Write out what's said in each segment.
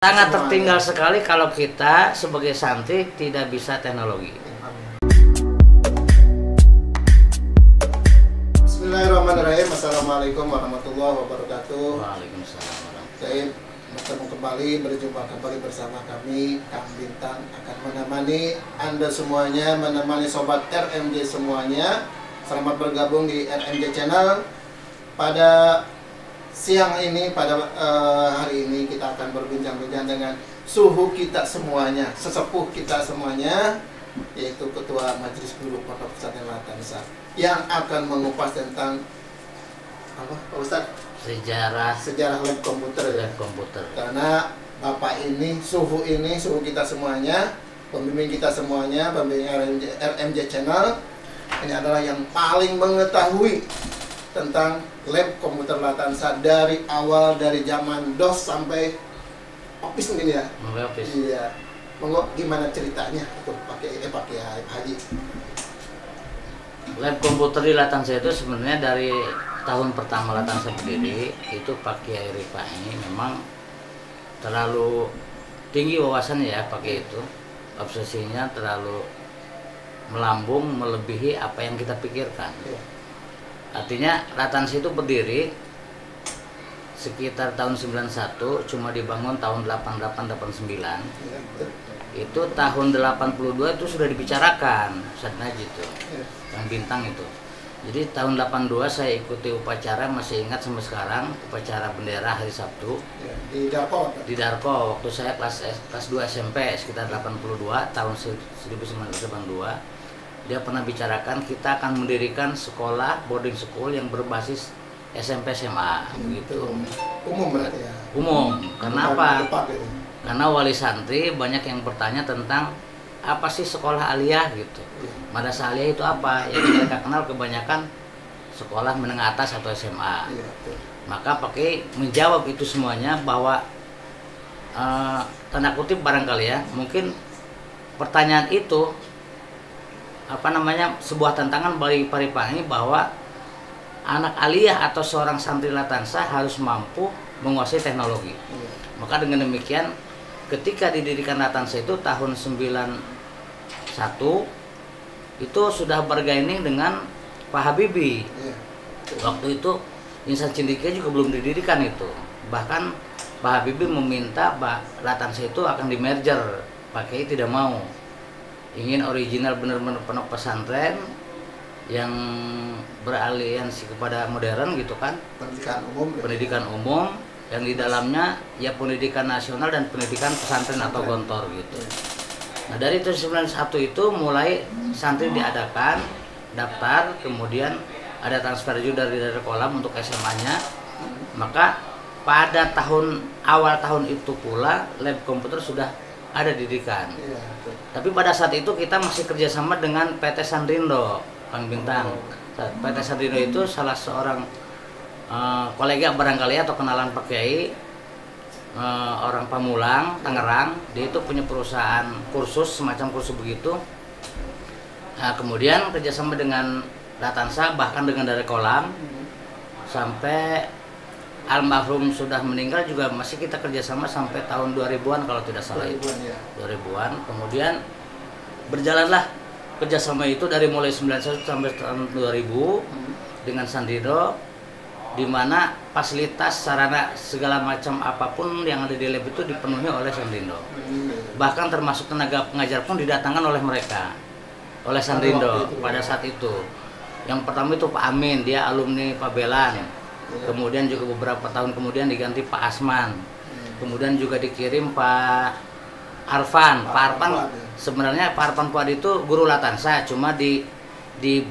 Sangat tertinggal sekali kalau kita sebagai santri tidak bisa teknologi. Bismillahirrahmanirrahim. Assalamualaikum warahmatullahi wabarakatuh. Waalaikumsalam warahmatullahi Saya bertemu kembali, berjumpa kembali bersama kami, Kang Bintang akan menemani Anda semuanya, menemani Sobat RMJ semuanya. Selamat bergabung di RMJ Channel. Pada siang ini, pada hari ini kita akan berbincang-bincang dengan suhu kita semuanya, sesepuh kita semuanya, yaitu Ketua Majelis Guru Pondok Pesantren Latansa, yang akan mengupas tentang apa, Pak Ustadz? Sejarah lab komputer. Lab komputer. Karena Bapak ini, suhu kita semuanya, pembimbing kita semuanya, pembimbing RMJ Channel, ini adalah yang paling mengetahui tentang lab komputer Latansa dari awal, dari zaman DOS sampai Office mungkin ya. Office. Iya. Monggo, gimana ceritanya untuk pakai Haji? Lab komputer di Latansa itu sebenarnya dari tahun pertama Latansa berdiri itu Pak Kiai Rifai memang terlalu tinggi wawasannya ya, pakai itu obsesinya terlalu melambung melebihi apa yang kita pikirkan. Artinya Latansa itu berdiri sekitar tahun 91, cuma dibangun tahun 88-89. Itu tahun 82 itu sudah dibicarakan Ustadz Najib itu, Kang Bintang itu. Jadi tahun 82 saya ikuti upacara, masih ingat sampai sekarang, upacara bendera hari Sabtu di Darko. Di Darko waktu saya kelas 2 SMP sekitar 82 tahun 1982. Dia pernah bicarakan kita akan mendirikan sekolah boarding school yang berbasis SMP SMA gitu. Umum berarti ya. Umum. Kenapa? Karena wali santri banyak yang bertanya tentang apa sih sekolah aliyah gitu. Madrasah aliyah itu apa? Yang mereka kenal kebanyakan sekolah menengah atas atau SMA. Maka pakai menjawab itu semuanya bahwa tanda kutip barangkali ya, mungkin pertanyaan itu sebuah tantangan bagi Paripani bahwa anak aliyah atau seorang santri Latansa harus mampu menguasai teknologi. Maka dengan demikian ketika didirikan Latansa itu tahun 91 itu sudah bergaining dengan Pak Habibie. Waktu itu Insan Cendekia juga belum didirikan itu. Bahkan Pak Habibie meminta Latansa itu akan di merger. Pak Kiai tidak mau. Ingin original benar-benar pondok pesantren yang beraliansi kepada modern gitu kan, pendidikan umum yang di dalamnya ya pendidikan nasional dan pendidikan pesantren atau gontor gitu. Nah dari tahun 91 itu mulai santri diadakan daftar, kemudian ada transfer juga dari kolam untuk SMA-nya. Maka pada awal tahun itu pula lab komputer sudah ada didirikan. Tapi pada saat itu kita masih kerjasama dengan PT Sandrindo, Kang Bintang. PT Sandrindo itu salah seorang kolega barangkali atau kenalan Pak Kiai, orang Pamulang, Tangerang. Dia itu punya perusahaan kursus, semacam kursus begitu. Nah, kemudian kerjasama dengan Latansa, bahkan dengan dari kolam, sampai almarhum sudah meninggal juga masih kita kerjasama sampai tahun 2000-an kalau tidak salah itu. 2000-an. Kemudian berjalanlah kerjasama itu dari mulai 91 sampai tahun 2000 dengan Sandrindo, di mana fasilitas sarana segala macam apapun yang ada di lab itu dipenuhi oleh Sandrindo. Bahkan termasuk tenaga pengajar pun didatangkan oleh mereka, oleh Sandrindo pada saat itu. Yang pertama itu Pak Amin, dia alumni Pak Belan. Kemudian juga beberapa tahun kemudian diganti Pak Asman. Kemudian juga dikirim Pak Arfan. Pak Arfan sebenarnya Pak Arfan Fuad itu guru Latansa, cuma ditarik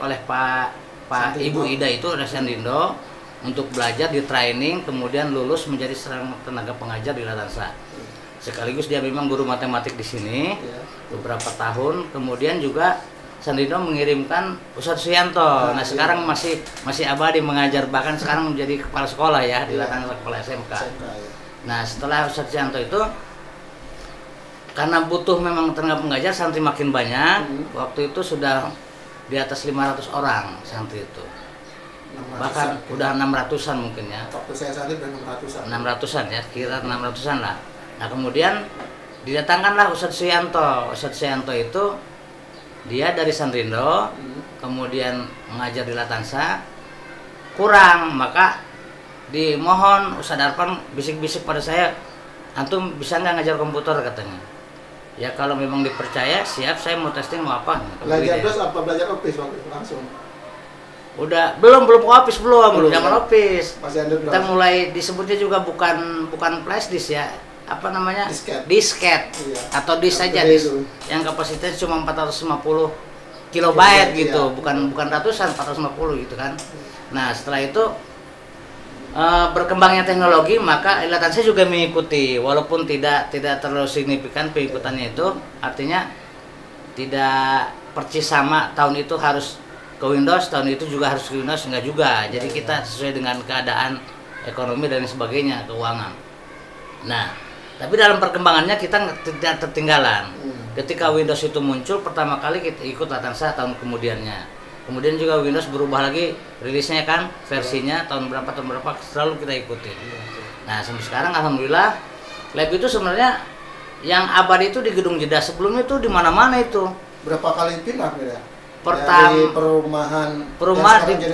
oleh Pak Ibu Ida itu oleh Sandrindo untuk belajar di training, kemudian lulus menjadi seorang tenaga pengajar di Latansa. Sekaligus dia memang guru matematik di sini beberapa tahun. Kemudian juga Sandrindo mengirimkan Ustadz Suyanto. Nah sekarang masih abadi mengajar, bahkan sekarang menjadi kepala sekolah ya di Latansa, kepala SMK. Nah setelah Ustadz Suyanto itu, karena butuh memang tenaga pengajar, santri makin banyak. Waktu itu sudah di atas 500 orang santri itu. bahkan udah 600-an mungkin ya. Waktu saya salib udah 600-an. 600-an ya, kira 600-an lah. Nah kemudian didatangkanlah Ustadz Suyanto. Ustadz Suyanto itu dia dari Sandrindo, kemudian mengajar di Latansa, kurang, maka dimohon Ustadz Arfan bisik-bisik pada saya, antum bisa nggak ngajar komputer katanya. Ya kalau memang dipercaya, siap, saya mau testing mau apa. Belajar DOS apa belajar Office waktu itu langsung? Udah, belum Office, belum zaman Office. Masih ada kita mulai disebutnya juga bukan flash disk ya, apa namanya, disket iya. Atau disk saja, disk yang kapasitasnya cuma 450 kilobyte gitu, iya. bukan ratusan, 450 gitu kan. Nah setelah itu berkembangnya teknologi, maka Latansa juga mengikuti, walaupun tidak terlalu signifikan pengikutannya itu, artinya tidak persis sama tahun itu harus ke Windows, tahun itu juga harus ke Windows, enggak juga. Jadi kita sesuai dengan keadaan ekonomi dan sebagainya, keuangan. Nah, tapi dalam perkembangannya kita tidak tertinggalan. Ketika Windows itu muncul pertama kali, kita ikut Latansa tahun kemudiannya. Kemudian juga Windows berubah lagi rilisnya kan, versinya tahun berapa selalu kita ikuti. Nah sampai sekarang alhamdulillah lab itu sebenarnya yang abadi itu di Gedung Jeddah, sebelumnya itu di mana-mana itu. Berapa kali pindah ya? Pertama dari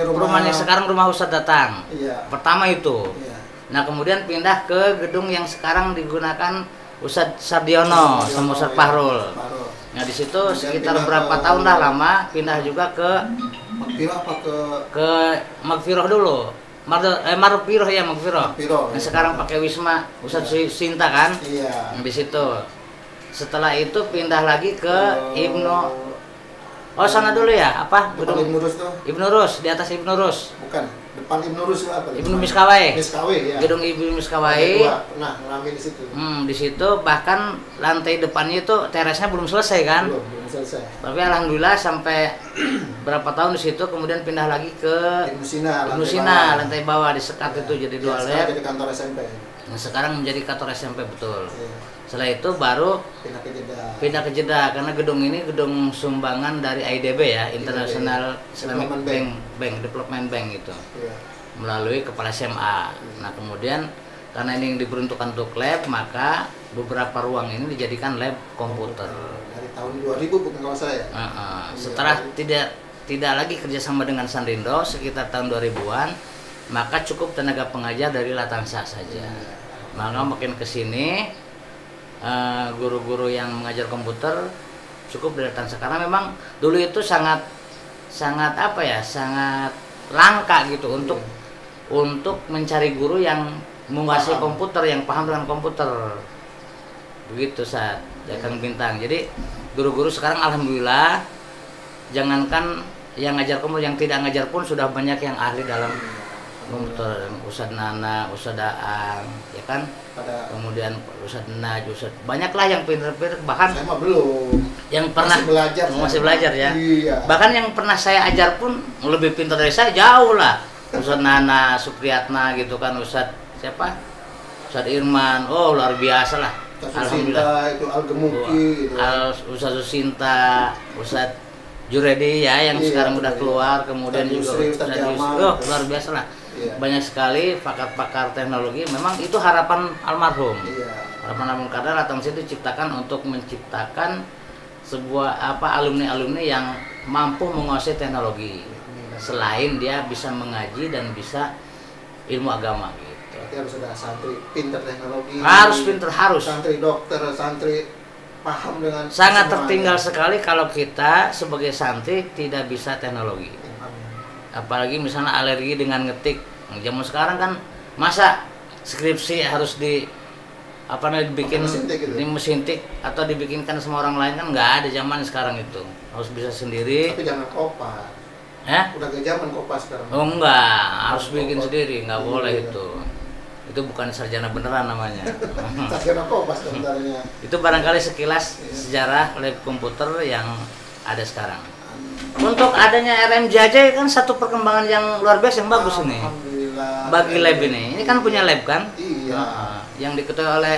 perumahan yang sekarang rumah Ustadz datang. Iya. Pertama itu. Iya. Nah kemudian pindah ke gedung yang sekarang digunakan Ustadz Sardiono sama Ustadz Fahrul. Nah di situ sekitar berapa tahun lah lama, pindah juga ke Magfirah apa ke Magfirah dulu. Magfirah ya, Magfirah. Nah sekarang pakai Wisma Ustadz Sinta kan? Iya. Nah, di situ. Setelah itu pindah lagi ke Ibnu. Oh sana dulu ya, apa? Gedung Ibnu Rus tuh? Ibnu Rus, di atas Ibnu Rus. Bukan, depan Ibnu Rus itu apa? Ibnu Miskawai. Miskawai ya. Gedung Ibnu Miskawai. Nah, ngalamin di situ. Di situ bahkan lantai depannya itu terasnya belum selesai kan? Belum selesai. Tapi alhamdulillah sampai berapa tahun di situ, kemudian pindah lagi ke Ibnu Sina, lantai bawah disekat itu jadi dua lab. Jadi kantor SMP. Nah, sekarang menjadi kantor SMP betul. Iya. Setelah itu baru pindah ke Jeddah karena gedung ini gedung sumbangan dari IDB ya, International Islamic Bank Development Bank itu. Iya. Melalui kepala SMA. Nah kemudian karena ini diperuntukkan untuk lab, maka beberapa ruang ini dijadikan lab komputer. Dari tahun 2000 bukan kalau saya. Setelah tidak lagi kerjasama dengan Sandrindo sekitar tahun 2000-an, maka cukup tenaga pengajar dari Latansa saja. Maka makin kesini guru-guru yang mengajar komputer cukup dari Latansa karena memang dulu itu sangat apa ya, sangat langka gitu untuk mencari guru yang menguasai komputer, yang paham dengan komputer. Begitu saat Kang Bintang. Jadi guru-guru sekarang alhamdulillah, jangankan yang ngajar komputer, yang tidak ngajar pun sudah banyak yang ahli dalam komputer. Ustadz Nana, Ustadz Daang, ya kan? Kemudian Ustadz Naj, banyaklah yang pinter-pinter, bahkan saya mah belum. Yang pernah masih belajar ya. Iya. Bahkan yang pernah saya ajar pun lebih pintar dari saya jauh lah. Ustadz Nana, Supriyatna gitu kan, Ustadz siapa? Ustadz Irman, oh luar biasa lah. Alhamdulillah. Itu Al-Gemuki gitu. Ustadz Susinta, Ustadz Juredi ya yang sekarang udah keluar, kemudian juga Ustadz Yusri, oh luar biasa lah. Iya. Banyak sekali pakar-pakar teknologi, memang itu harapan almarhum. Iya. Harapan almarhum karena Latansa itu diciptakan untuk menciptakan sebuah alumni-alumni yang mampu menguasai teknologi. Selain dia bisa mengaji dan bisa ilmu agama gitu. Berarti harus ada santri pinter teknologi. Harus pinter, harus. Santri dokter, santri paham dengan sangat tertinggal sekali kalau kita sebagai santri tidak bisa teknologi. Apalagi misalnya alergi dengan ngetik. Zaman sekarang kan masa skripsi harus dibikin di mesin tik atau dibikinkan sama orang lain, kan nggak ada zaman sekarang itu. Harus bisa sendiri. Tapi jangan kopas. Udah ke zaman kopas sekarang. Oh enggak, harus bikin sendiri, nggak boleh itu. Itu bukan sarjana beneran namanya. Sarjana kopas sebenarnya. Itu barangkali sekilas sejarah lab komputer yang ada sekarang. Untuk adanya RMJJ kan satu perkembangan yang luar biasa, yang bagus ini. Bagi lab ini kan punya lab kan? Iya. Yang diketuai oleh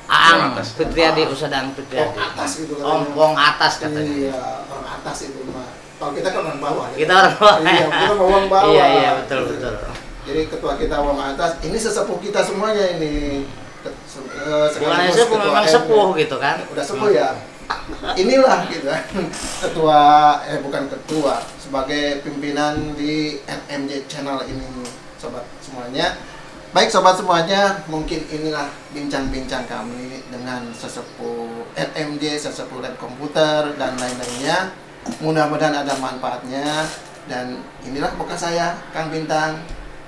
Aang Fitriadi, Ustadz Aang Fitriadi. Atas gitu Ompong atas katanya. Iya, orang atas itu mah. Kalau kita kan orang bawah. Kita orang bawah. Iya, kita orang bawah. Iya, betul. Jadi ketua kita orang atas, ini sesepuh kita semuanya ini. Bukan sepuh, memang sepuh gitu kan. Udah sepuh ya. Inilah gitu kan. Ketua, bukan ketua, sebagai pimpinan di RMJ Channel ini, sobat semuanya. Baik sobat semuanya, mungkin inilah bincang-bincang kami dengan sesepuh RMJ, sesepuh lab komputer dan lain-lainnya. Mudah-mudahan ada manfaatnya. Dan inilah bekas saya, Kang Bintang.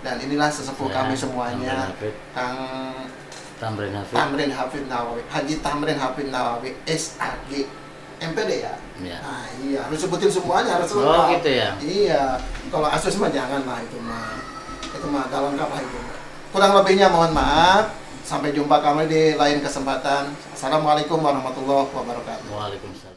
Dan inilah sesepuh kami semuanya, Kang Tamrin Hafid Nawawi, Haji Tamrin Hafid Nawawi, SAG, MPD ya? Ya. Nah, iya, harus sebutin semuanya, harus lengkap. Oh gitu ya? Iya, kalau Asus mah jangan lah itu mah gak lengkap lah itu. Kurang lebihnya mohon maaf. Sampai jumpa kami di lain kesempatan. Assalamualaikum warahmatullahi wabarakatuh. Waalaikumsalam.